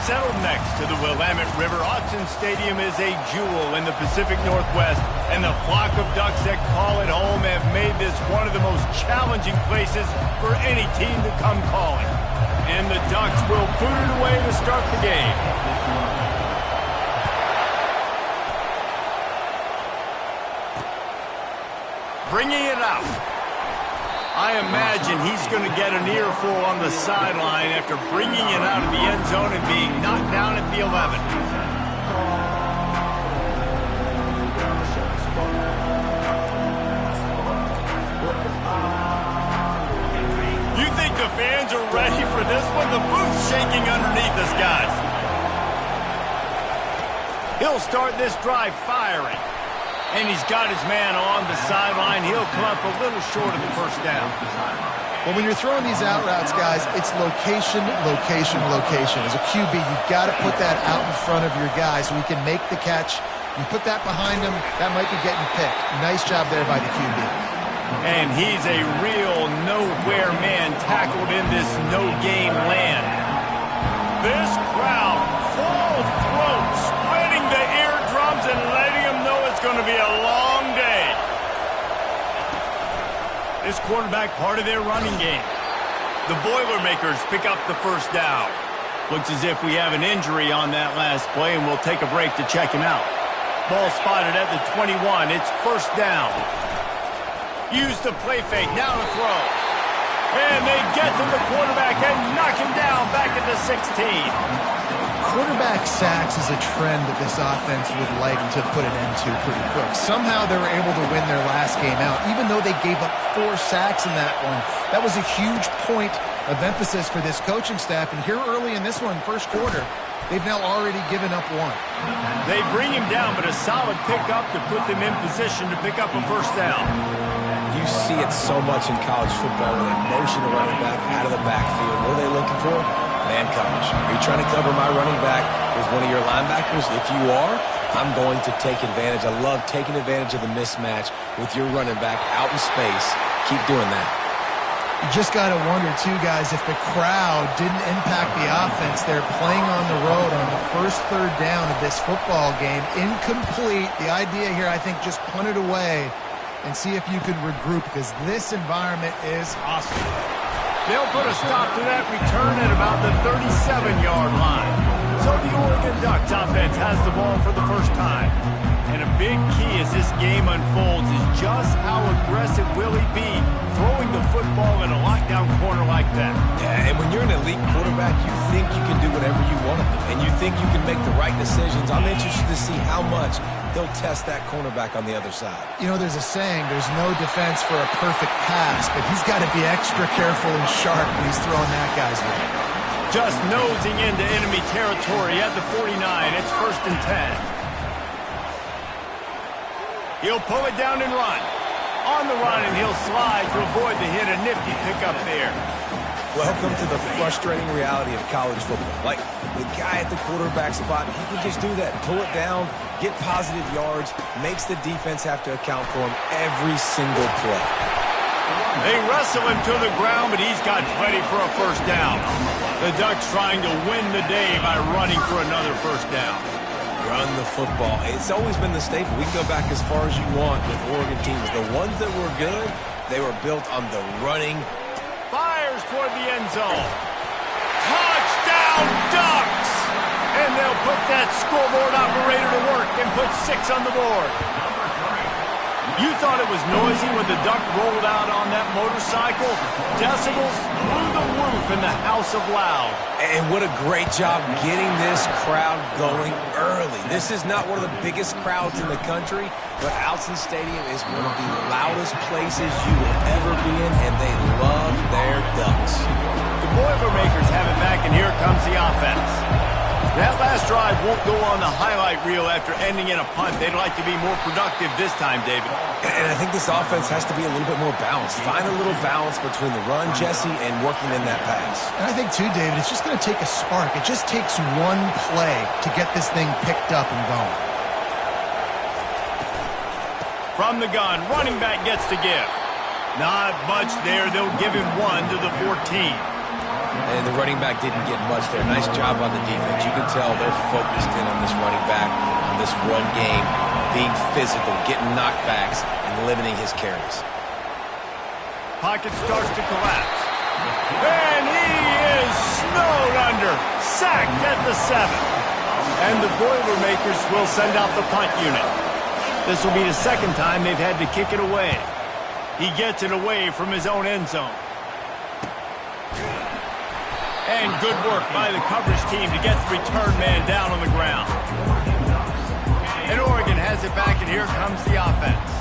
settled next to the Willamette River. Autzen Stadium is a jewel in the Pacific Northwest, and the flock of Ducks that call it home have made this one of the most challenging places for any team to come calling. And the Ducks will boot it away to start the game. Bringing it out. I imagine he's going to get an earful on the sideline after bringing it out of the end zone and being knocked down at the 11. You think the fans are ready for this one? The booth's shaking underneath us, guys. He'll start this drive firing. And he's got his man on the sideline. He'll come up a little short of the first down. Well, when you're throwing these out routes, guys, it's location, location, location. As a QB, you've got to put that out in front of your guy so he can make the catch. You put that behind him, that might be getting picked. Nice job there by the QB. And he's a real nowhere man tackled in this no-game land. This crowd, full throat, splitting the eardrums and letting them know it's going to be a long day. This quarterback part of their running game. The Boilermakers pick up the first down. Looks as if we have an injury on that last play, and we'll take a break to check him out. Ball spotted at the 21. It's first down. Use the play fake. Now to throw. And they get to the quarterback and knock him down back at the 16. Quarterback sacks is a trend that this offense would like to put an end to pretty quick. Somehow they were able to win their last game out, even though they gave up 4 sacks in that one. That was a huge point of emphasis for this coaching staff. And here early in this one, first quarter, they've now already given up 1. They bring him down, but a solid pickup to put them in position to pick up a first down. You see it so much in college football when they motion a running back out of the backfield. What are they looking for? Man coverage. Are you trying to cover my running back with one of your linebackers? If you are, I'm going to take advantage. I love taking advantage of the mismatch with your running back out in space. Keep doing that. You just got to wonder, too, guys, if the crowd didn't impact the offense. They're playing on the road on the first third down of this football game. Incomplete. The idea here, I think, just punt it away and see if you can regroup, because this environment is hostile. They'll put a stop to that return at about the 37-yard line. So the Oregon Ducks offense has the ball for the first time. And a big key as this game unfolds is just how aggressive will he be throwing the football in a lockdown corner like that. Yeah, and when you're an elite quarterback, you think you can do whatever you want to do, and you think you can make the right decisions. I'm interested to see how much they'll test that cornerback on the other side. You know, there's a saying, there's no defense for a perfect pass, but he's got to be extra careful and sharp when he's throwing that guy's way. Just nosing into enemy territory at the 49. It's first and 10. He'll pull it down and run. On the run, and he'll slide to avoid the hit. A nifty pickup there. Welcome to the frustrating reality of college football. Like, the guy at the quarterback spot, he can just do that. Pull it down, get positive yards, makes the defense have to account for him every single play. They wrestle him to the ground, but he's got plenty for a first down. The Ducks trying to win the day by running for another first down. Run the football. It's always been the staple. We can go back as far as you want with Oregon teams. The ones that were good, they were built on the running. Fires toward the end zone. Touchdown, Ducks! And they'll put that scoreboard operator to work and put 6 on the board. You thought it was noisy when the Duck rolled out on that motorcycle? Decibels through the roof in the House of Loud. And what a great job getting this crowd going early. This is not one of the biggest crowds in the country, but Autzen Stadium is one of the loudest places you will ever be in, and they love their Ducks. The Boilermakers have it back, and here comes the offense. That last drive won't go on the highlight reel after ending in a punt. They'd like to be more productive this time, David. And I think this offense has to be a little bit more balanced. Find a little balance between the run, Jesse, and working in that pass. And I think, too, David, it's just going to take a spark. It just takes one play to get this thing picked up and going. From the gun, running back gets to give. Not much there. They'll give him 1 to the 14. And the running back didn't get much there. Nice job on the defense. You can tell they're focused in on this running back, on this run game, being physical, getting knockbacks, and limiting his carries. Pocket starts to collapse. And he is snowed under. Sacked at the 7. And the Boilermakers will send out the punt unit. This will be the second time they've had to kick it away. He gets it away from his own end zone. And good work by the coverage team to get the return man down on the ground. And Oregon has it back, and here comes the offense.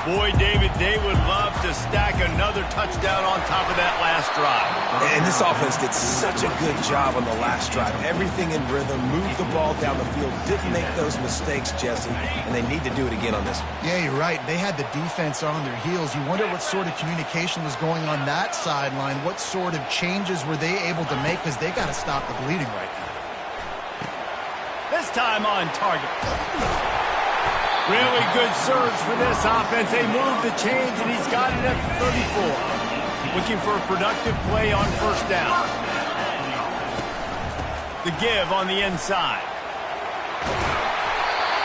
Boy, David, they would love to stack another touchdown on top of that last drive. And this offense did such a good job on the last drive. Everything in rhythm, moved the ball down the field, didn't make those mistakes, Jesse, and they need to do it again on this one. Yeah, you're right. They had the defense on their heels. You wonder what sort of communication was going on that sideline. What sort of changes were they able to make, because they got to stop the bleeding right now. This time on target. Really good surge for this offense. They move the chains, and he's got it at 34. Looking for a productive play on first down. The give on the inside.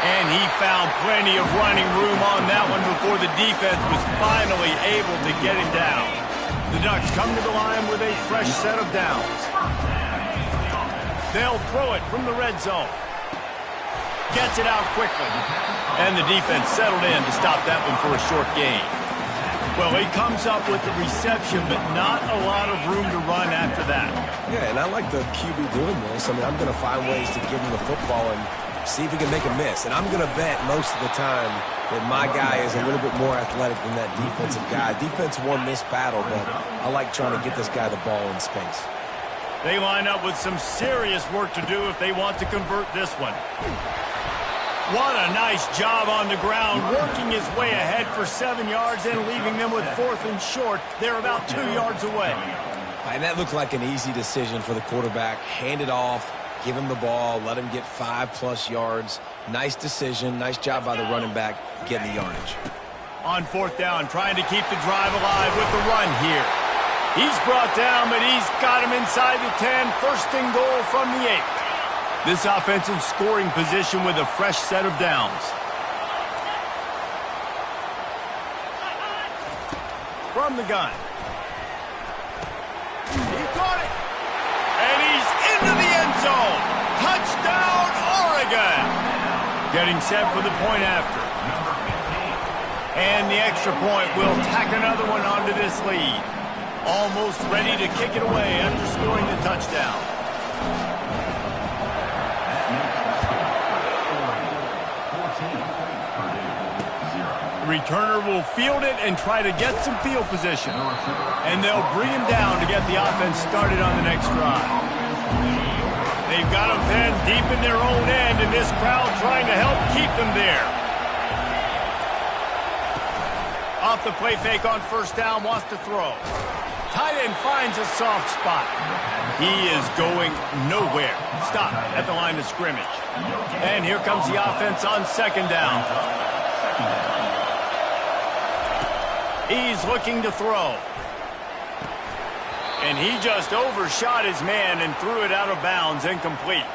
And he found plenty of running room on that one before the defense was finally able to get him down. The Ducks come to the line with a fresh set of downs. They'll throw it from the red zone. Gets it out quickly. And the defense settled in to stop that one for a short gain. Well, he comes up with the reception, but not a lot of room to run after that. Yeah, and I like the QB doing this. I mean, I'm going to find ways to give him the football and see if he can make a miss. And I'm going to bet most of the time that my guy is a little bit more athletic than that defensive guy. Defense won this battle, but I like trying to get this guy the ball in space. They line up with some serious work to do if they want to convert this one. What a nice job on the ground, working his way ahead for 7 yards and leaving them with 4th and short. They're about 2 yards away. And that looked like an easy decision for the quarterback. Hand it off, give him the ball, let him get 5+ yards. Nice decision, nice job by the running back getting the yardage. On 4th down, trying to keep the drive alive with the run here. He's brought down, but he's got him inside the 10. First and goal from the 8. This offensive scoring position with a fresh set of downs. From the gun. He caught it. And he's into the end zone. Touchdown, Oregon. Getting set for the point after. And the extra point will tack another one onto this lead. Almost ready to kick it away after scoring the touchdown. Returner will field it and try to get some field position. And they'll bring him down to get the offense started on the next drive. They've got him pinned deep in their own end, and this crowd trying to help keep them there. Off the play fake on first down, wants to throw. Tight end finds a soft spot. He is going nowhere. Stop at the line of scrimmage. And here comes the offense on second down. He's looking to throw. And he just overshot his man and threw it out of bounds, incomplete.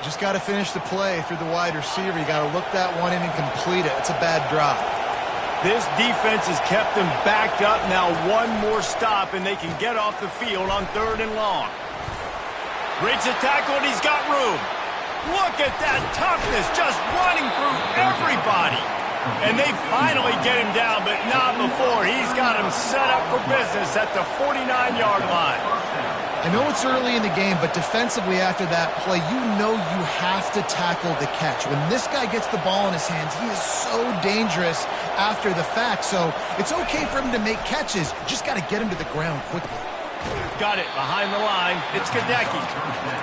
Just got to finish the play if you're the wide receiver. You got to look that one in and complete it. It's a bad drop. This defense has kept them backed up. Now one more stop, and they can get off the field on 3rd and long. Breaks a tackle, and he's got room. Look at that toughness, just running through everybody. And they finally get him down, but not before. He's got him set up for business at the 49-yard line. I know it's early in the game, but defensively after that play, you know you have to tackle the catch. When this guy gets the ball in his hands, he is so dangerous after the fact. So it's okay for him to make catches. Just got to get him to the ground quickly. Got it behind the line. It's Kadecki.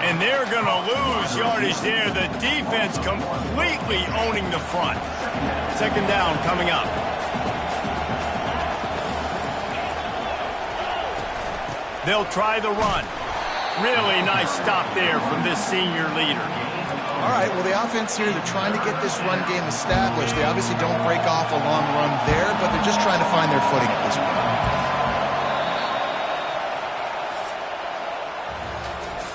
And they're going to lose yardage there. The defense completely owning the front. Second down coming up. They'll try the run. Really nice stop there from this senior leader. All right, well, the offense here, they're trying to get this run game established. They obviously don't break off a long run there, but they're just trying to find their footing at this point.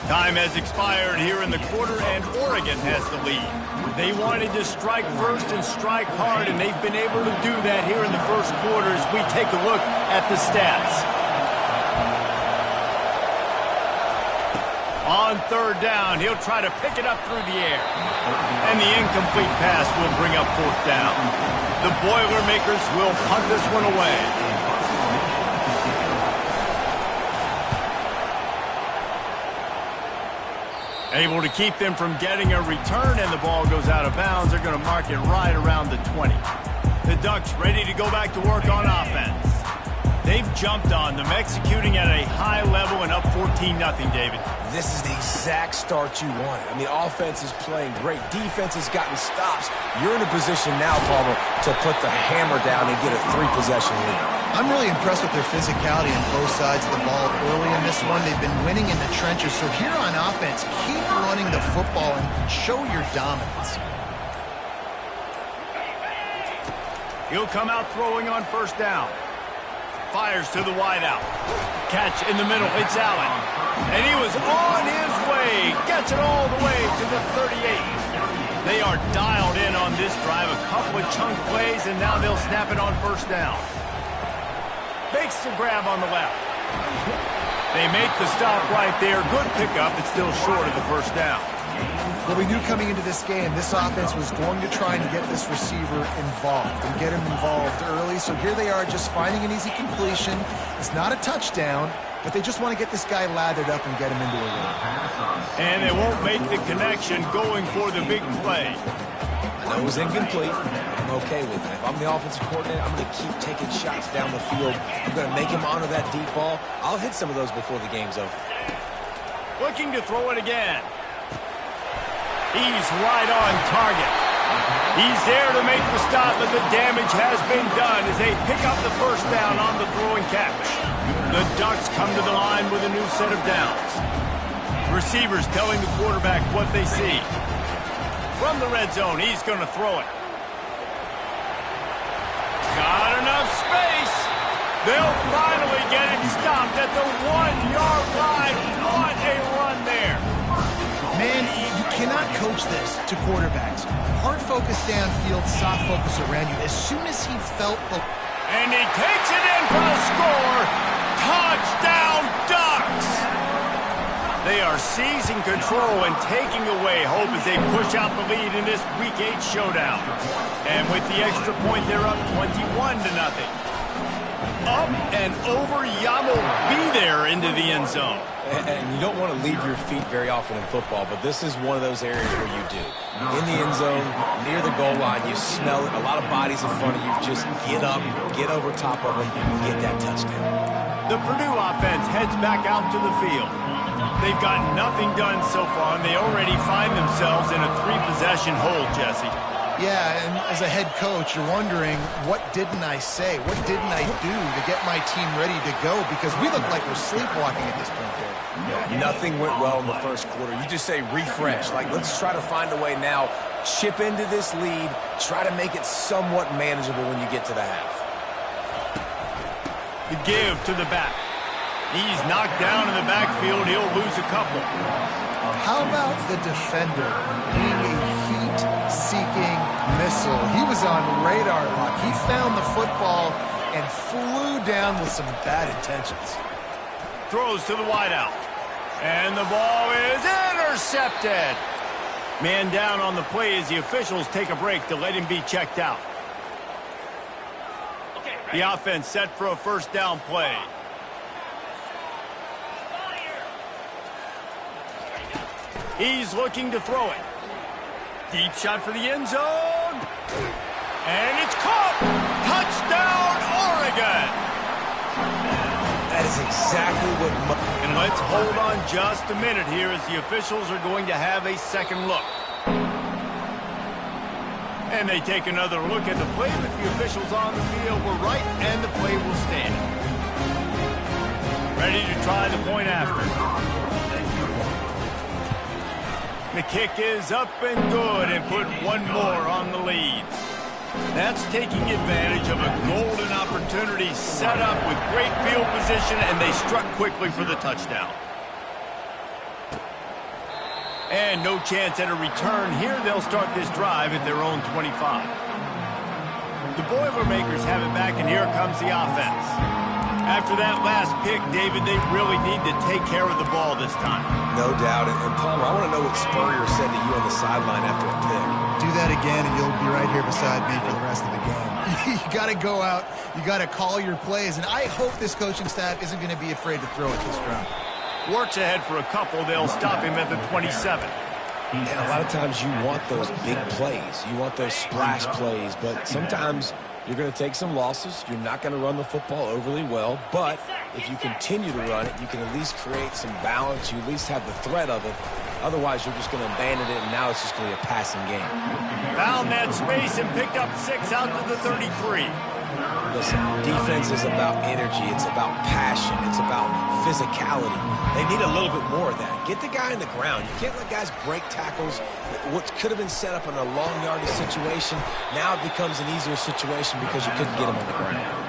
Time has expired here in the quarter, and Oregon has the lead. They wanted to strike first and strike hard, and they've been able to do that here in the first quarter as we take a look at the stats. On third down, he'll try to pick it up through the air. And the incomplete pass will bring up fourth down. The Boilermakers will punt this one away. Able to keep them from getting a return, and the ball goes out of bounds. They're going to mark it right around the 20. The Ducks ready to go back to work on offense. They've jumped on them, executing at a high level and up 14-0, David. This is the exact start you wanted. I mean, offense is playing great. Defense has gotten stops. You're in a position now, Palmer, to put the hammer down and get a 3-possession lead. I'm really impressed with their physicality on both sides of the ball early in this one. They've been winning in the trenches. So here on offense, keep running the football and show your dominance. He'll come out throwing on first down. Fires to the wideout. Catch in the middle. It's Allen. And he was on his way. Gets it all the way to the 38. They are dialed in on this drive. A couple of chunk plays, and now they'll snap it on first down. Makes the grab on the left. They make the stop right there. Good pickup. It's still short of the first down. Well, we knew coming into this game, this offense was going to try and get this receiver involved and get him involved early. So here they are just finding an easy completion. It's not a touchdown, but they just want to get this guy lathered up and get him into a run. And they won't make the connection going for the big play. I know it was incomplete. I'm okay with it. If I'm the offensive coordinator, I'm going to keep taking shots down the field. I'm going to make him honor that deep ball. I'll hit some of those before the game's over. Looking to throw it again. He's right on target. He's there to make the stop, but the damage has been done as they pick up the first down on the throwing catch. The Ducks come to the line with a new set of downs. Receivers telling the quarterback what they see. From the red zone, he's going to throw it. Got enough space. They'll finally get him stopped at the 1-yard line. What a run there. Man, you cannot coach this to quarterbacks. Hard focus downfield, soft focus around you. As soon as he felt the... And he takes it in for the score. Touchdown, Ducks! They are seizing control and taking away hope as they push out the lead in this Week 8 showdown. And with the extra point, they're up 21-0. Up and over, Yamo be there into the end zone. And you don't want to leave your feet very often in football, but this is one of those areas where you do. In the end zone, near the goal line, you smell it. A lot of bodies in front of you. Just get up, get over top of them, get that touchdown. The Purdue offense heads back out to the field. They've got nothing done so far, and they already find themselves in a 3-possession hole, Jesse. Yeah, and as a head coach, you're wondering, what didn't I say? What didn't I do to get my team ready to go? Because we look like we're sleepwalking at this point there. Yeah, nothing went well in the first quarter. You just say refresh. Like, let's try to find a way now. Chip into this lead. Try to make it somewhat manageable when you get to the half. The give to the back. He's knocked down in the backfield. He'll lose a couple. How about the defender being a heat-seeking missile? He was on radar lock. He found the football and flew down with some bad intentions. Throws to the wideout. And the ball is intercepted. Man down on the play as the officials take a break to let him be checked out. The offense set for a first down play. He's looking to throw it. Deep shot for the end zone. And it's caught. Touchdown, Oregon. That is exactly what... And let's hold on just a minute here as the officials are going to have a second look. And they take another look at the play, but the officials on the field were right, and the play will stand. Ready to try the point after. The kick is up and good and put one more on the lead. That's taking advantage of a golden opportunity set up with great field position, and they struck quickly for the touchdown. And no chance at a return here. They'll start this drive at their own 25. The Boilermakers have it back, and here comes the offense. After that last pick, David, they really need to take care of the ball this time. No doubt. And Palmer, I want to know what Spurrier said to you on the sideline after a pick. Do that again, and you'll be right here beside me for the rest of the game. You got to go out. You got to call your plays. And I hope this coaching staff isn't going to be afraid to throw it this round. Works ahead for a couple. They'll stop him at the 27. And a lot of times you want those big plays. You want those splash plays. But sometimes you're going to take some losses. You're not going to run the football overly well. But if you continue to run it, you can at least create some balance. You at least have the threat of it. Otherwise, you're just going to abandon it, and now it's just going to be a passing game. Found that space and picked up 6 out to the 33. Listen, defense is about energy. It's about passion. It's about physicality. They need a little bit more of that. Get the guy in the ground. You can't let guys break tackles. What could have been set up in a long yardage situation, now it becomes an easier situation because you couldn't get him on the ground.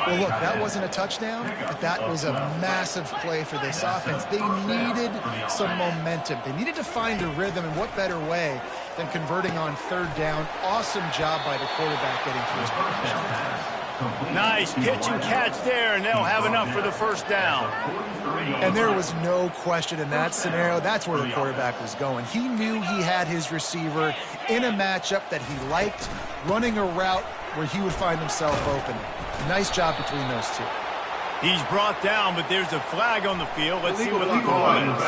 Well, look, that wasn't a touchdown, but that was a massive play for this offense. They needed some momentum. They needed to find a rhythm, and what better way than converting on third down. Awesome job by the quarterback getting through his position. Nice pitch and catch there, and they'll have enough for the first down. And there was no question in that scenario. That's where the quarterback was going. He knew he had his receiver in a matchup that he liked, running a route where he would find himself open. Nice job between those two. He's brought down, but there's a flag on the field. Let's see what the call is.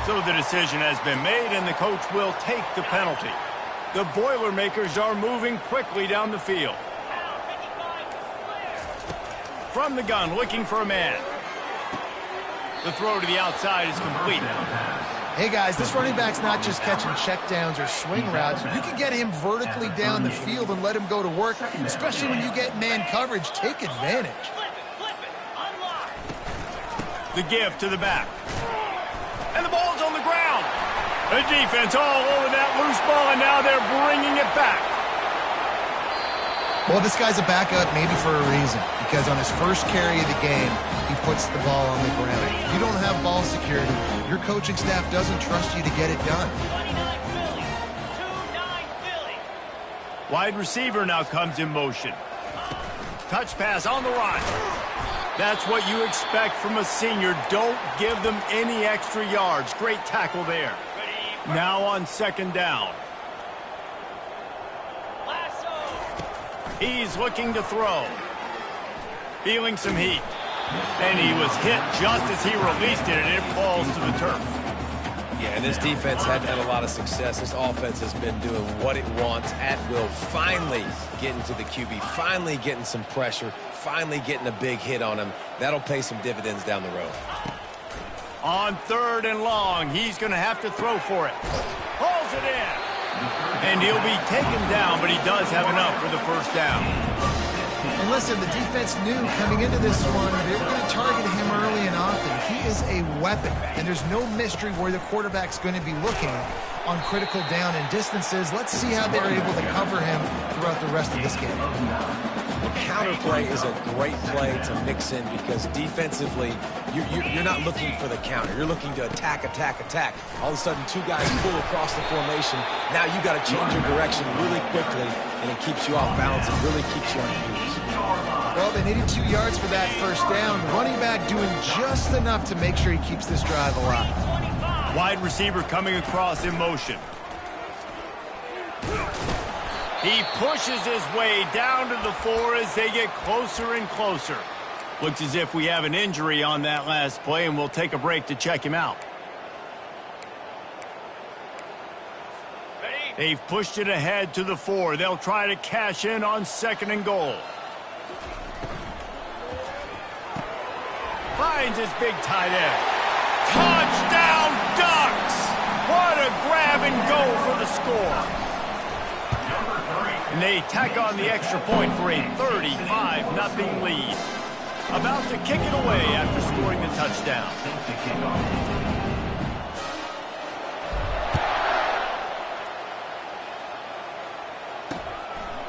So the decision has been made, and the coach will take the penalty. The Boilermakers are moving quickly down the field. From the gun, looking for a man. The throw to the outside is complete. Hey, guys, this running back's not just catching checkdowns or swing routes. You can get him vertically down the field and let him go to work, especially when you get man coverage. Take advantage. The give to the back. And the ball's on the ground. The defense all over that loose ball, and now they're bringing it back. Well, this guy's a backup maybe for a reason, because on his first carry of the game, he puts the ball on the ground. If you don't have ball security, your coaching staff doesn't trust you to get it done. Wide receiver now comes in motion. Touch pass on the run. That's what you expect from a senior. Don't give them any extra yards. Great tackle there. Now on second down. He's looking to throw. Feeling some heat. And he was hit just as he released it, and it falls to the turf. Yeah, and this defense hadn't had a lot of success. This offense has been doing what it wants at will. Finally getting to the QB. Finally getting some pressure. Finally getting a big hit on him. That'll pay some dividends down the road. On third and long, he's going to have to throw for it. Pulls it in. And he'll be taken down, but he does have enough for the first down. And listen, the defense knew coming into this one, they were going to target him early and often. He is a weapon, and there's no mystery where the quarterback's going to be looking on critical down and distances. Let's see how they're able to cover him throughout the rest of this game. The counter play is a great play to mix in because defensively, you're not looking for the counter. You're looking to attack, attack, attack. All of a sudden, two guys pull across the formation. Now you got to change your direction really quickly, and it keeps you off balance. It really keeps you on your heels. Well, they needed 2 yards for that first down. Running back doing just enough to make sure he keeps this drive alive. Wide receiver coming across in motion. He pushes his way down to the 4 as they get closer and closer. Looks as if we have an injury on that last play, and we'll take a break to check him out. They've pushed it ahead to the 4. They'll try to cash in on second and goal. Finds his big tight end. Touchdown Ducks! What a grab and go for the score. And they tack on the extra point for a 35-0 lead. About to kick it away after scoring the touchdown.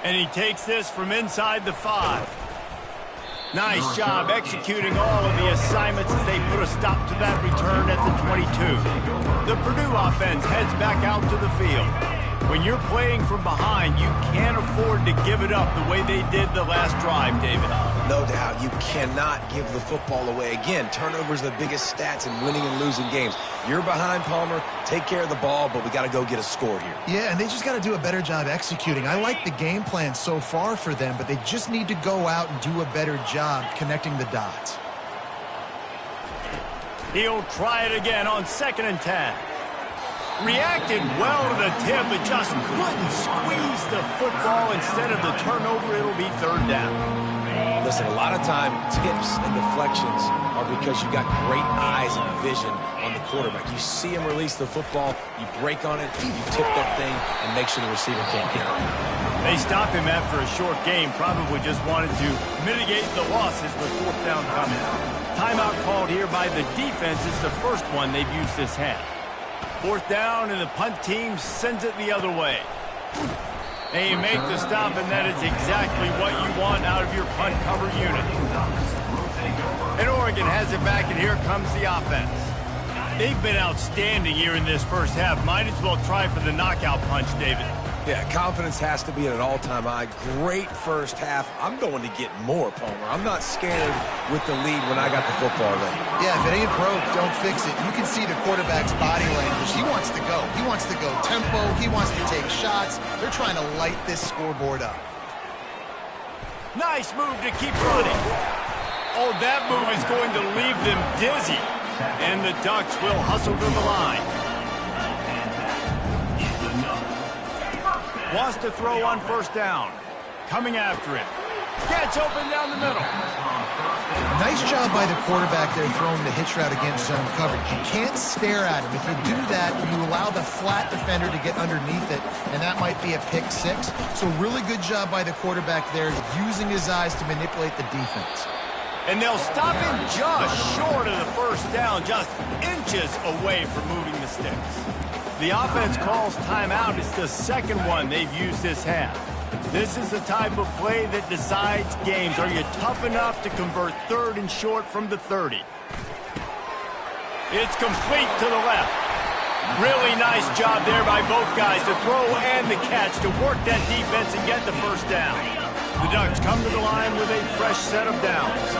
And he takes this from inside the 5. Nice job executing all of the assignments as they put a stop to that return at the 22. The Purdue offense heads back out to the field. When you're playing from behind, you can't afford to give it up the way they did the last drive, David. No doubt. You cannot give the football away. Again, turnovers are the biggest stats in winning and losing games. You're behind, Palmer. Take care of the ball, but we got to go get a score here. Yeah, and they just got to do a better job executing. I like the game plan so far for them, but they just need to go out and do a better job connecting the dots. He'll try it again on 2nd and 10. Reacted well to the tip, but just couldn't squeeze the football. Instead of the turnover, it'll be 3rd down. Listen, a lot of time, tips and deflections are because you got great eyes and vision on the quarterback. You see him release the football, you break on it, you tip that thing, and make sure the receiver can't get it. They stop him after a short game, probably just wanted to mitigate the losses with 4th down coming. Timeout called here by the defense is the first one they've used this half. 4th down, and the punt team sends it the other way. They make the stop, and that is exactly what you want out of your punt cover unit. And Oregon has it back, and here comes the offense. They've been outstanding here in this first half. Might as well try for the knockout punch, David. Yeah, confidence has to be at an all-time high. Great first half. I'm going to get more, Palmer. I'm not scared with the lead when I got the football ready. Yeah, if it ain't broke, don't fix it. You can see the quarterback's body language. He wants to go. He wants to go tempo. He wants to take shots. They're trying to light this scoreboard up. Nice move to keep running. Oh, that move is going to leave them dizzy. And the Ducks will hustle to the line. Wants to throw on 1st down. Coming after him. Gets open down the middle. Nice job by the quarterback there throwing the hitch route against zone coverage. You can't stare at him. If you do that, you allow the flat defender to get underneath it, and that might be a pick 6. So really good job by the quarterback there using his eyes to manipulate the defense. And they'll stop him just short of the 1st down, just inches away from moving the sticks. The offense calls timeout. It's the 2nd one they've used this half. This is the type of play that decides games. Are you tough enough to convert 3rd and short from the 30? It's complete to the left. Really nice job there by both guys to throw and the catch to work that defense and get the 1st down. The Ducks come to the line with a fresh set of downs.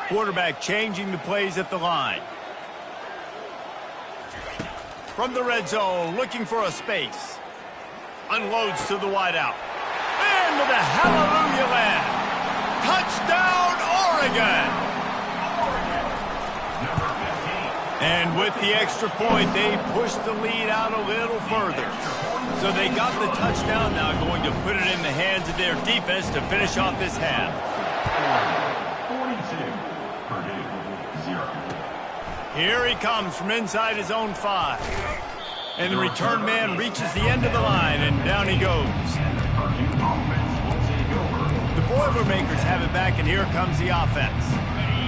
Quarterback changing the plays at the line. From the red zone, looking for a space. Unloads to the wideout. Into the hallelujah land. Touchdown, Oregon! And with the extra point, they push the lead out a little further. So they got the touchdown, now going to put it in the hands of their defense to finish off this half. 42, Purdue, 0. Here he comes from inside his own 5. And the return man reaches the end of the line, and down he goes. The Boilermakers have it back, and here comes the offense.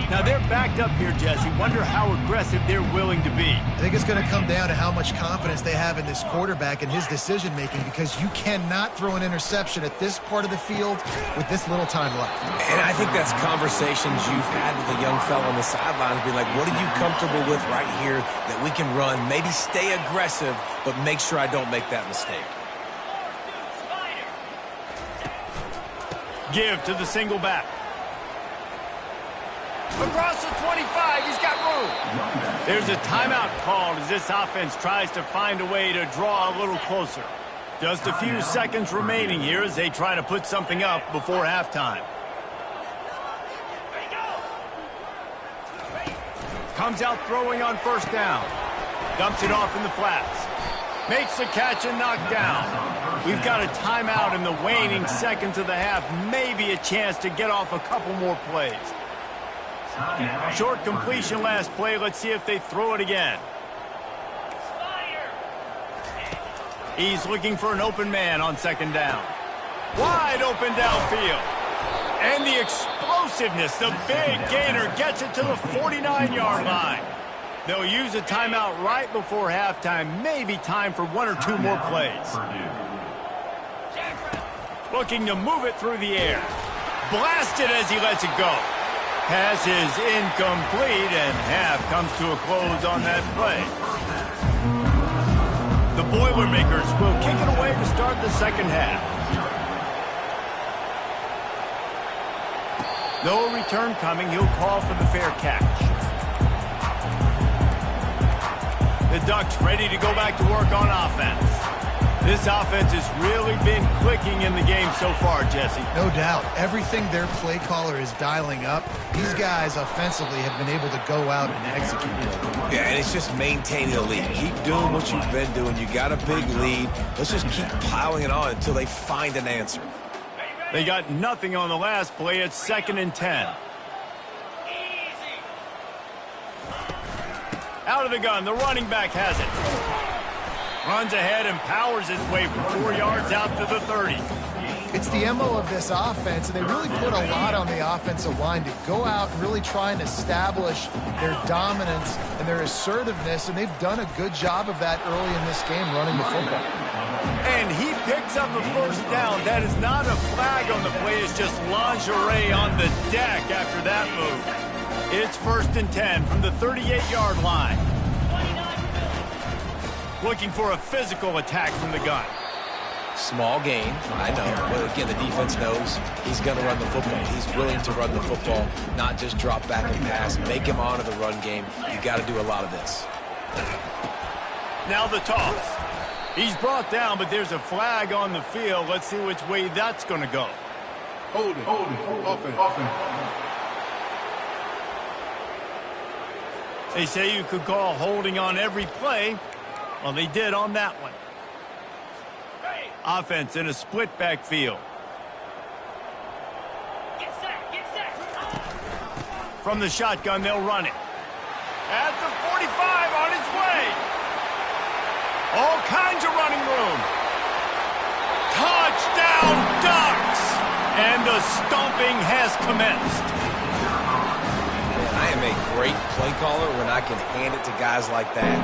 Now they're backed up here, Jesse. Wonder how aggressive they're willing to be. I think it's going to come down to how much confidence they have in this quarterback and his decision-making, because you cannot throw an interception at this part of the field with this little time left. And I think that's conversations you've had with a young fella on the sidelines, being like, what are you comfortable with right here that we can run? Maybe stay aggressive, but make sure I don't make that mistake. Give to the single back. Across the 25, he's got room. There's a timeout called as this offense tries to find a way to draw a little closer. Just a few seconds remaining here as they try to put something up before halftime. Comes out throwing on 1st down. Dumps it off in the flats. Makes the catch and knocked down. We've got a timeout in the waning seconds of the half. Maybe a chance to get off a couple more plays. Short completion last play. Let's see if they throw it again. He's looking for an open man on 2nd down. Wide open downfield. And the explosiveness, the big gainer gets it to the 49-yard line. They'll use a timeout right before halftime. Maybe time for 1 or 2 more plays. Looking to move it through the air. Blasted as he lets it go. Pass is incomplete, and half comes to a close on that play. The Boilermakers will kick it away to start the second half. No return coming. He'll call for the fair catch. The Ducks ready to go back to work on offense. This offense has really been clicking in the game so far, Jesse. No doubt. Everything their play caller is dialing up, these guys offensively have been able to go out and execute. Yeah, and it's just maintaining the lead. Keep doing what you've been doing. You got a big lead. Let's just keep piling it on until they find an answer. They got nothing on the last play. It's 2nd and 10. Out of the gun, the running back has it. Runs ahead and powers his way from 4 yards out to the 30. It's the MO of this offense, and they really put a lot on the offensive line to go out and really try and establish their dominance and their assertiveness, and they've done a good job of that early in this game running the football. And he picks up the first down. That is not a flag on the play. It's just lingerie on the deck after that move. It's 1st and 10 from the 38-yard line. Looking for a physical attack from the gun. Small gain, I know. But again, the defense knows he's going to run the football. He's willing to run the football, not just drop back and pass. Make him honor the run game. You got to do a lot of this. Now the toss. He's brought down, but there's a flag on the field. Let's see which way that's going to go. Hold it. Offense. They say you could call holding on every play. Well, they did on that one. Offense in a split backfield. Get set. From the shotgun, they'll run it. At the 45, on its way. All kinds of running room. Touchdown, Ducks! And the stomping has commenced. I am a great play caller when I can hand it to guys like that.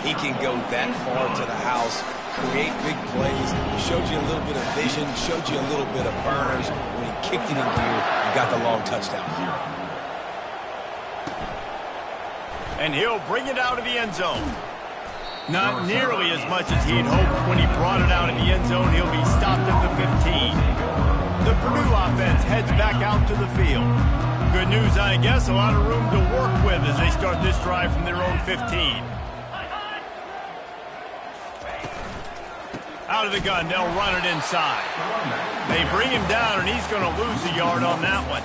He can go that far to the house, create big plays, showed you a little bit of vision, showed you a little bit of burners. When he kicked it in gear, he got the long touchdown. And he'll bring it out of the end zone. Not nearly as much as he'd hoped when he brought it out in the end zone. He'll be stopped at the 15. The Purdue offense heads back out to the field. Good news, I guess, a lot of room to work with as they start this drive from their own 15. Out of the gun, they'll run it inside. They bring him down, and he's going to lose a yard on that one.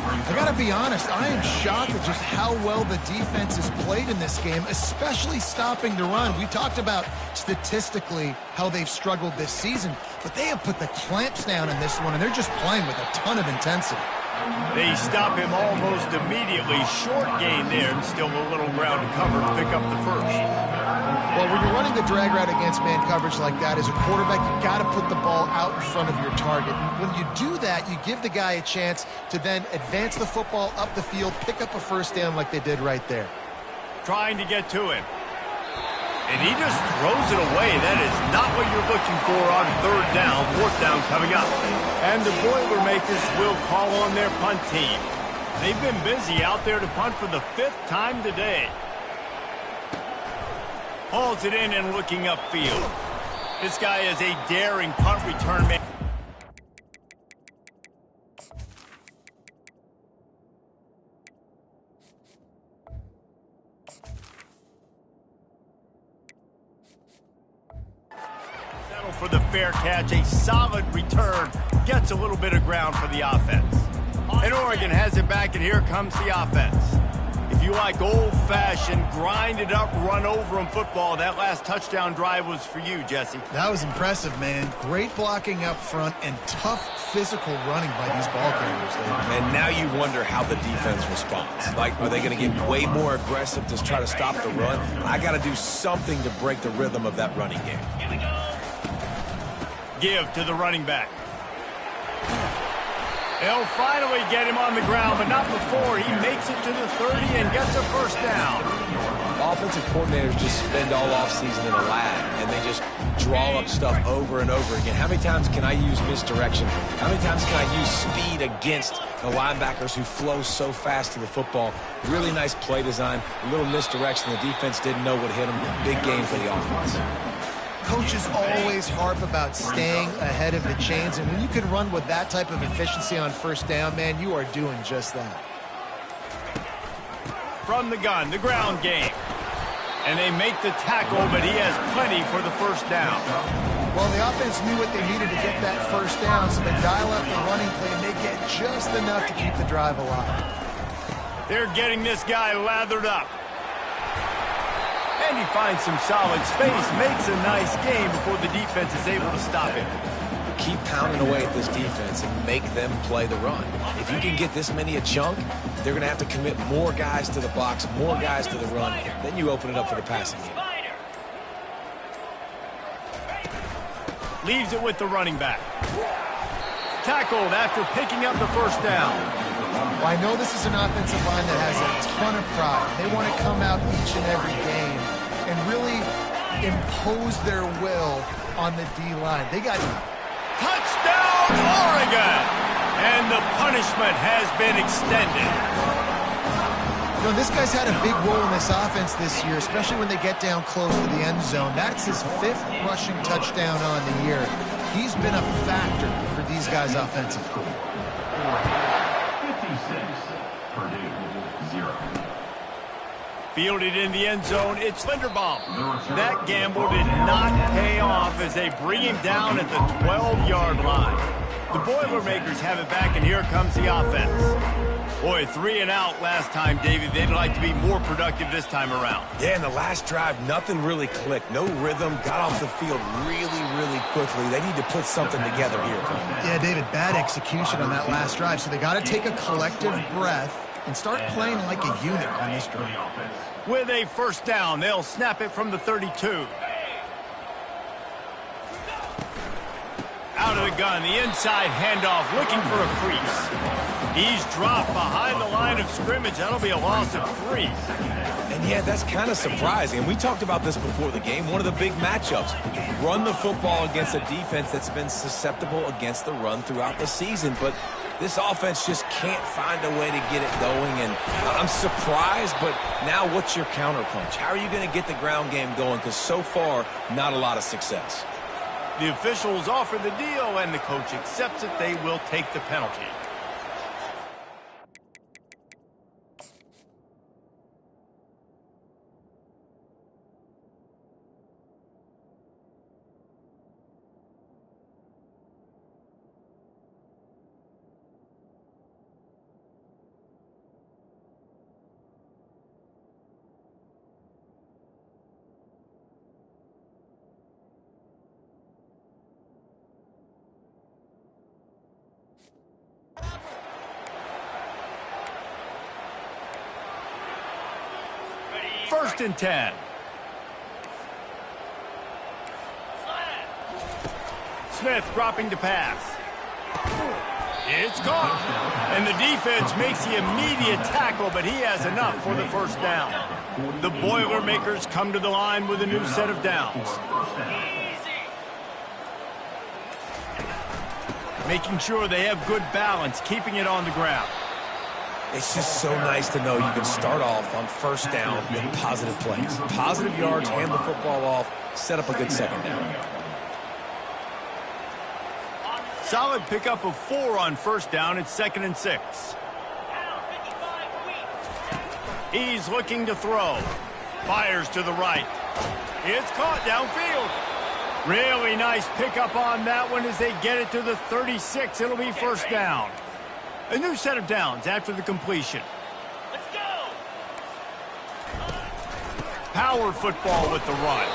I got to be honest, I am shocked at just how well the defense has played in this game, especially stopping the run. We talked about statistically how they've struggled this season, but they have put the clamps down in this one, and they're just playing with a ton of intensity. They stop him almost immediately. Short gain there, and still a little ground to cover to pick up the first. Well, when you're running the drag route against man coverage like that, as a quarterback, you got to put the ball out in front of your target. And when you do that, you give the guy a chance to then advance the football up the field, pick up a first down like they did right there. Trying to get to him. And he just throws it away. That is not what you're looking for on 3rd down, 4th down coming up. And the Boilermakers will call on their punt team. They've been busy out there to punt for the 5th time today. Hauls it in and looking upfield. This guy is a daring punt return man. Settle for the fair catch. A solid return. Gets a little bit of ground for the offense. And Oregon has it back, and here comes the offense. If you like old-fashioned, grind-it-up, run-over-'em football, that last touchdown drive was for you, Jesse. That was impressive, man. Great blocking up front and tough physical running by these ball carriers. And now you wonder how the defense responds. Like, are they going to get way more aggressive to try to stop the run? I got to do something to break the rhythm of that running game. Give to the running back. They'll finally get him on the ground, but not before he makes it to the 30 and gets a first down. Offensive coordinators just spend all offseason in a lab, and they just draw up stuff over and over again. How many times can I use misdirection? How many times can I use speed against the linebackers who flow so fast to the football? Really nice play design, a little misdirection. The defense didn't know what hit them. Big game for the offense. Coaches always harp about staying ahead of the chains, and when you can run with that type of efficiency on first down, man, you are doing just that. From the gun, the ground game. And they make the tackle, but he has plenty for the first down. Well, the offense knew what they needed to get that first down, so they dial up the running play, and they get just enough to keep the drive alive. They're getting this guy lathered up. And he finds some solid space, makes a nice game before the defense is able to stop him. Keep pounding away at this defense and make them play the run. If you can get this many a chunk, they're going to have to commit more guys to the box, more guys to the run. Then you open it up for the passing game. Leaves it with the running back. Tackled after picking up the first down. Well, I know this is an offensive line that has a ton of pride. They want to come out each and every game and really impose their will on the D-line. They got touchdown, Oregon! And the punishment has been extended. You know, this guy's had a big role in this offense this year, especially when they get down close to the end zone. That's his 5th rushing touchdown on the year. He's been a factor for these guys offensively. 56, Purdue, 0. Fielded in the end zone, it's Linderbaum. That gamble did not pay off as they bring him down at the 12-yard line. The Boilermakers have it back, and here comes the offense. Boy, 3 and out last time, David. They'd like to be more productive this time around. Yeah, in the last drive, nothing really clicked. No rhythm, got off the field really, really quickly. They need to put something together here. Yeah, David, bad execution on that last drive, so they got to take a collective breath and start playing like a unit on this drive. With a first down, they'll snap it from the 32. Out of the gun, the inside handoff, looking for a crease. He's dropped behind the line of scrimmage. That'll be a loss of 3. And yeah, that's kind of surprising. And we talked about this before the game. One of the big matchups. Run the football against a defense that's been susceptible against the run throughout the season. But this offense just can't find a way to get it going. And I'm surprised, but now what's your counterpunch? How are you going to get the ground game going? Because so far, not a lot of success. The officials offer the deal, and the coach accepts it. They will take the penalty. First and 10. Smith dropping to pass. It's caught. And the defense makes the immediate tackle, but he has enough for the first down. The Boilermakers come to the line with a new set of downs. Making sure they have good balance, keeping it on the ground. It's just so nice to know you can start off on first down with positive plays. Positive yards, hand the football off, set up a good second down. Solid pickup of 4 on first down. It's 2nd and 6. He's looking to throw. Fires to the right. It's caught downfield. Really nice pickup on that one as they get it to the 36. It'll be first down. A new set of downs after the completion. Let's go! Power football with the run.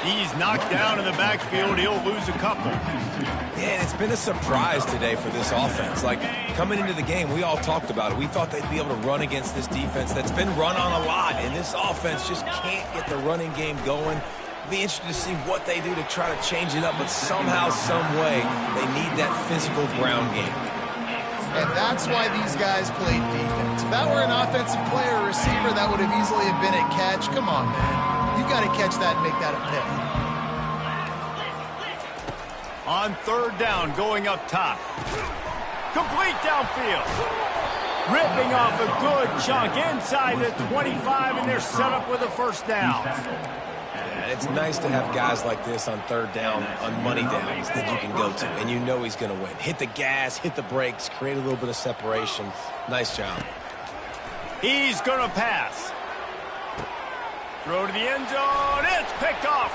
He's knocked down in the backfield. He'll lose a couple. Yeah, and it's been a surprise today for this offense. Like, coming into the game, we all talked about it. We thought they'd be able to run against this defense that's been run on a lot, and this offense just can't get the running game going. Be interested to see what they do to try to change it up, but somehow, some way, they need that physical ground game. And that's why these guys played defense. If that were an offensive player or receiver, that would have easily have been a catch. Come on, man. You got to catch that and make that a pick. On third down, going up top. Complete downfield. Ripping off a good chunk inside the 25, and they're set up with a first down. Yeah, it's nice to have guys like this on third down, on money downs that you can go to, and you know he's going to win. Hit the gas, hit the brakes, create a little bit of separation. Nice job. He's going to pass. Throw to the end zone. It's picked off.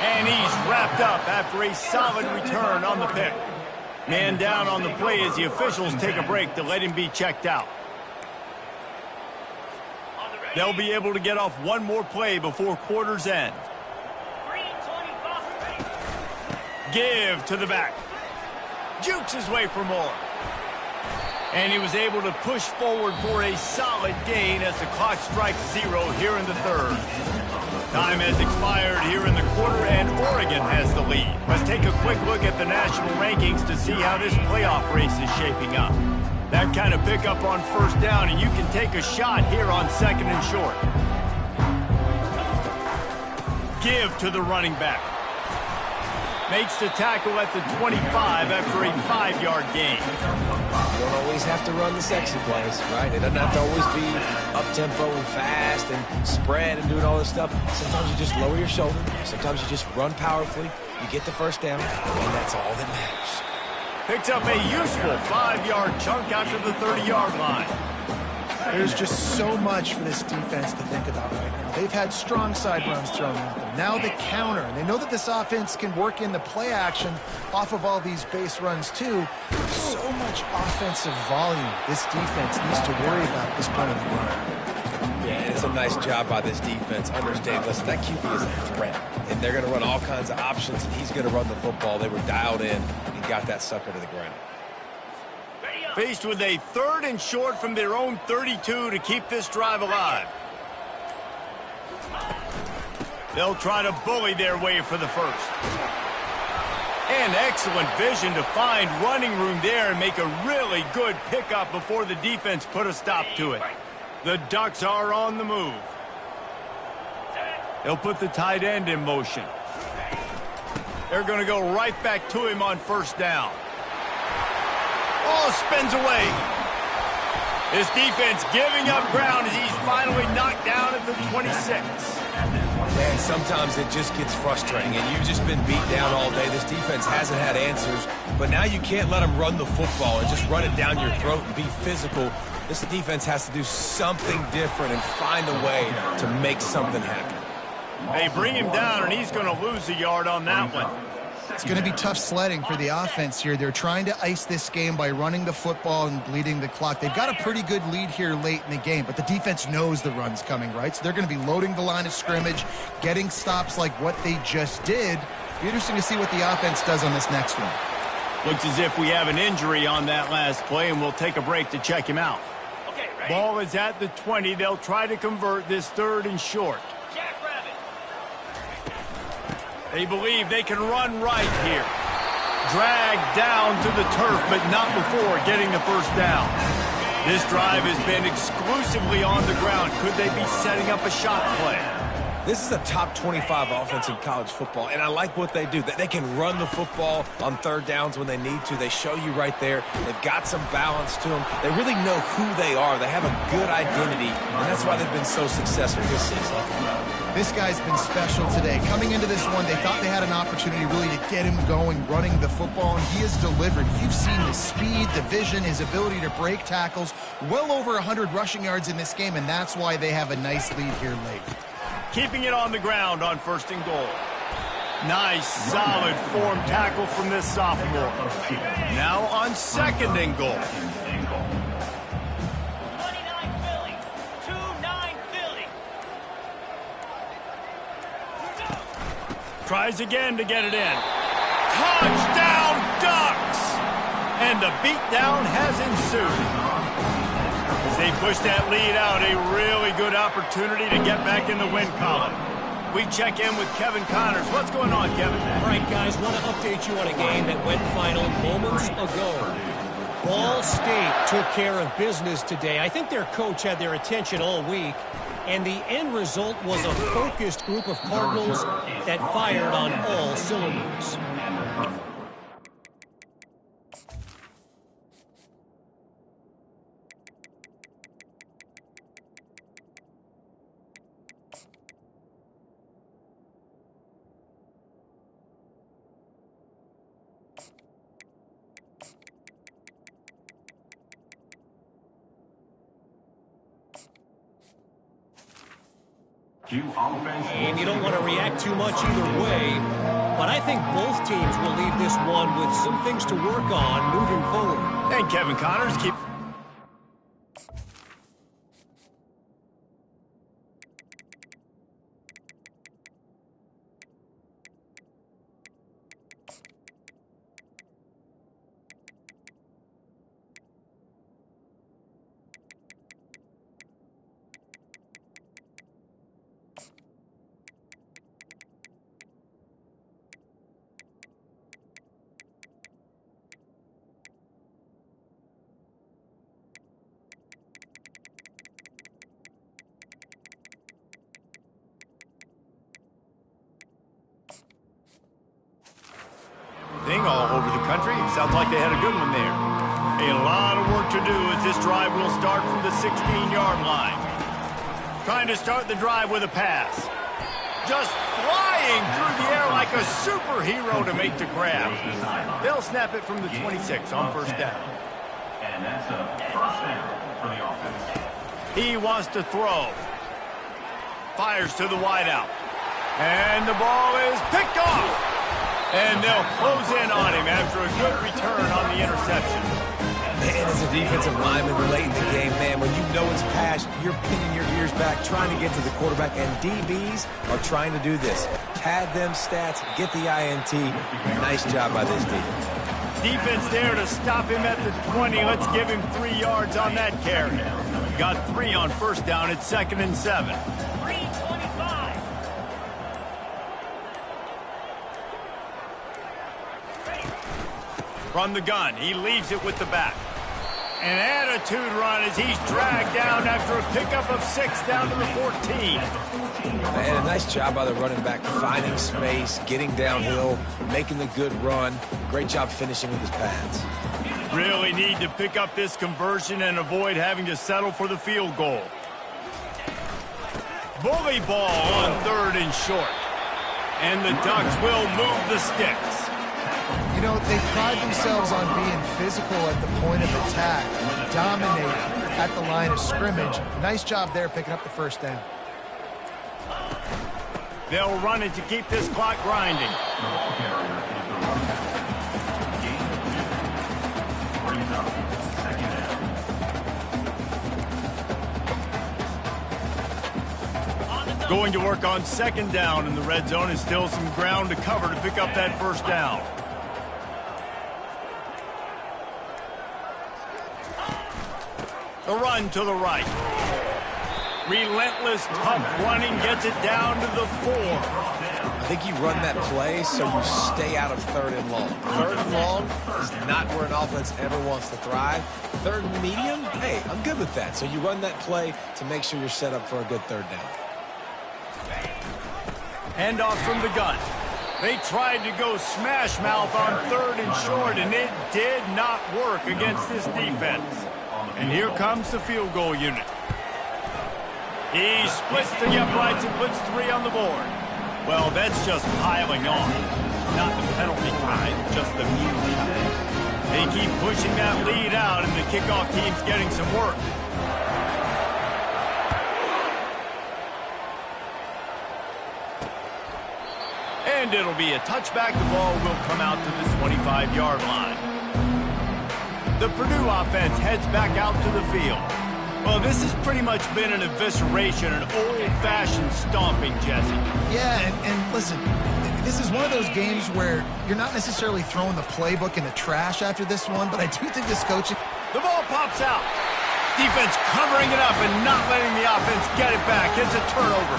And he's wrapped up after a solid return on the pick. Man down on the play as the officials take a break to let him be checked out. They'll be able to get off one more play before quarter's end. Give to the back. Jukes his way for more. And he was able to push forward for a solid gain as the clock strikes 0 here in the third. Time has expired here in the quarter, and Oregon has the lead. Let's take a quick look at the national rankings to see how this playoff race is shaping up. That kind of pickup on first down, and you can take a shot here on second and short. Give to the running back. Makes the tackle at the 25 after a 5-yard gain. You don't always have to run the sexy plays, right? It doesn't have to always be up-tempo and fast and spread and doing all this stuff. Sometimes you just lower your shoulder. Sometimes you just run powerfully. You get the first down, and that's all that matters. Picks up a useful 5-yard chunk after the 30-yard line. There's just so much for this defense to think about right now. They've had strong side runs thrown at them. Now the counter. And they know that this offense can work in the play action off of all these base runs too. So much offensive volume this defense needs to worry about at this point of the game. Yeah, it's a nice job by this defense. Understand, listen, that QB is a threat. And they're going to run all kinds of options, and he's going to run the football. They were dialed in and got that sucker to the ground. Faced with a third and short from their own 32 to keep this drive alive. They'll try to bully their way for the first. And excellent vision to find running room there and make a really good pickup before the defense put a stop to it. The Ducks are on the move. They'll put the tight end in motion. They're going to go right back to him on first down. Oh, spins away. This defense giving up ground as he's finally knocked down at the 26. Man, sometimes it just gets frustrating, and you've just been beat down all day. This defense hasn't had answers, but now you can't let them run the football and just run it down your throat and be physical. This defense has to do something different and find a way to make something happen. They bring him down, and he's going to lose a yard on that one. It's going to be tough sledding for the offense here. They're trying to ice this game by running the football and bleeding the clock. They've got a pretty good lead here late in the game, but the defense knows the run's coming, right? So they're going to be loading the line of scrimmage, getting stops like what they just did. Be interesting to see what the offense does on this next one. Looks as if we have an injury on that last play, and we'll take a break to check him out. Okay, ready? Ball is at the 20. They'll try to convert this third and short. They believe they can run right here. Dragged down to the turf, but not before getting the first down. This drive has been exclusively on the ground. Could they be setting up a shot play? This is a top 25 offense in college football, and I like what they do. They can run the football on third downs when they need to. They show you right there. They've got some balance to them. They really know who they are. They have a good identity, and that's why they've been so successful this season. This guy's been special today. Coming into this one, they thought they had an opportunity really to get him going, running the football, and he has delivered. You've seen the speed, the vision, his ability to break tackles. Well over 100 rushing yards in this game, and that's why they have a nice lead here late. Keeping it on the ground on first and goal. Nice, solid form tackle from this sophomore. Now on second and goal. 29 Philly. 2-9 Philly. Tries again to get it in. Touchdown, Ducks! And the beatdown has ensued. As they push that lead out, a really good opportunity to get back in the win column. We check in with Kevin Connors. What's going on, Kevin? All right, guys, want to update you on a game that went final moments ago. Ball State took care of business today. I think their coach had their attention all week, and the end result was a focused group of Cardinals that fired on all cylinders. And you don't want to react too much either way, but I think both teams will leave this one with some things to work on moving forward. And Kevin Connors keep... all over the country. Sounds like they had a good one there. A lot of work to do as this drive will start from the 16-yard line. Trying to start the drive with a pass. Just flying through the air like a superhero to make the grab. They'll snap it from the 26 on first down. And that's a first down for the offense. He wants to throw. Fires to the wideout. And the ball is picked off. And they'll close in on him after a good return on the interception. Man, as a defensive lineman late in the game, man, when you know it's passed, you're pinning your ears back, trying to get to the quarterback, and DBs are trying to do this. Pad them stats, get the INT. Nice job by this defense. Defense there to stop him at the 20. Let's give him 3 yards on that carry. Got 3 on first down at 2nd and 7. 3:25. From the gun, he leaves it with the back. An attitude run as he's dragged down after a pickup of 6 down to the 14. Man, a nice job by the running back, finding space, getting downhill, making the good run. Great job finishing with his pads. Really need to pick up this conversion and avoid having to settle for the field goal. Bully ball on 3rd and short. And the Ducks will move the sticks. You know, they pride themselves on being physical at the point of attack, dominate at the line of scrimmage. Nice job there picking up the first down. They'll run it to keep this clock grinding. Going to work on 2nd down in the red zone, and still some ground to cover to pick up that first down. The run to the right. Relentless, tough running gets it down to the 4. I think you run that play so you stay out of 3rd and long. 3rd and long is not where an offense ever wants to thrive. 3rd and medium, hey, I'm good with that. So you run that play to make sure you're set up for a good 3rd down. Handoff from the gun. They tried to go smash mouth on 3rd and short, and it did not work against this defense. And here comes the field goal unit. He splits the uprights and puts 3 on the board. Well, that's just piling on. Not the penalty kind, just the mean kind. They keep pushing that lead out, and the kickoff team's getting some work. And it'll be a touchback. The ball will come out to the 25-yard line. The Purdue offense heads back out to the field. Well, this has pretty much been an evisceration, an old-fashioned stomping, Jesse. Yeah, and listen, this is one of those games where you're not necessarily throwing the playbook in the trash after this one, but I do think this coaching... The ball pops out. Defense covering it up and not letting the offense get it back. It's a turnover.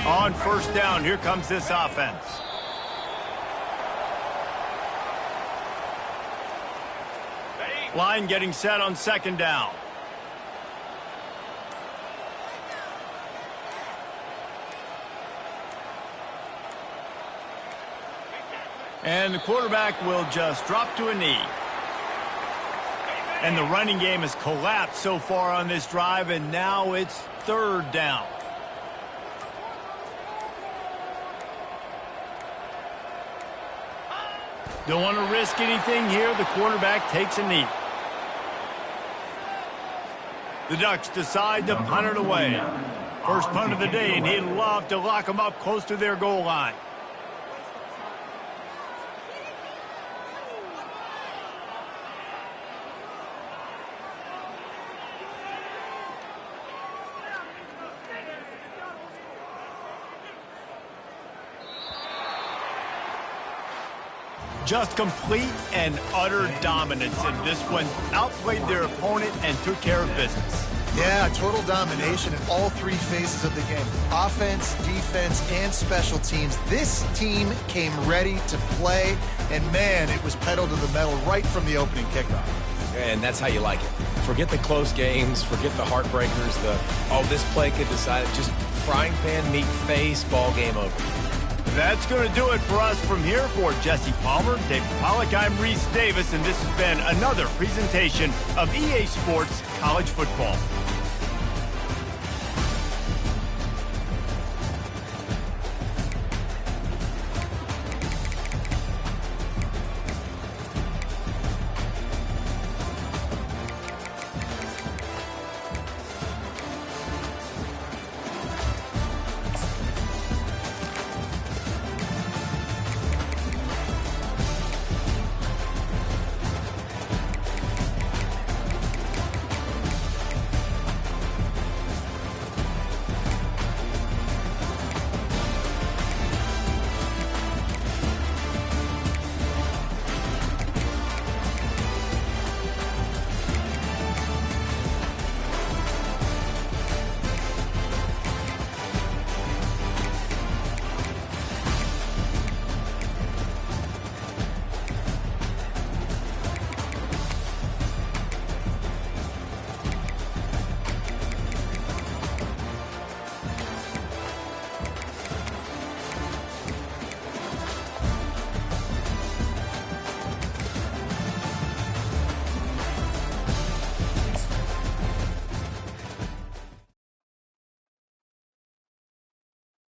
On first down, here comes this offense. Line getting set on second down. And the quarterback will just drop to a knee. And the running game has collapsed so far on this drive, and now it's third down. Don't want to risk anything here. The quarterback takes a knee. The Ducks decide to punt it away. First punt of the day, and he'd love to lock them up close to their goal line. Just complete and utter dominance in this one. Outplayed their opponent and took care of business. Yeah, total domination in all three phases of the game. Offense, defense, and special teams. This team came ready to play, and man, it was pedal to the metal right from the opening kickoff. And that's how you like it. Forget the close games, forget the heartbreakers, this play could decide it. Just frying pan, meat face, ball game over. That's going to do it for us from here. For Jesse Palmer, David Pollack, I'm Reese Davis, and this has been another presentation of EA Sports College Football.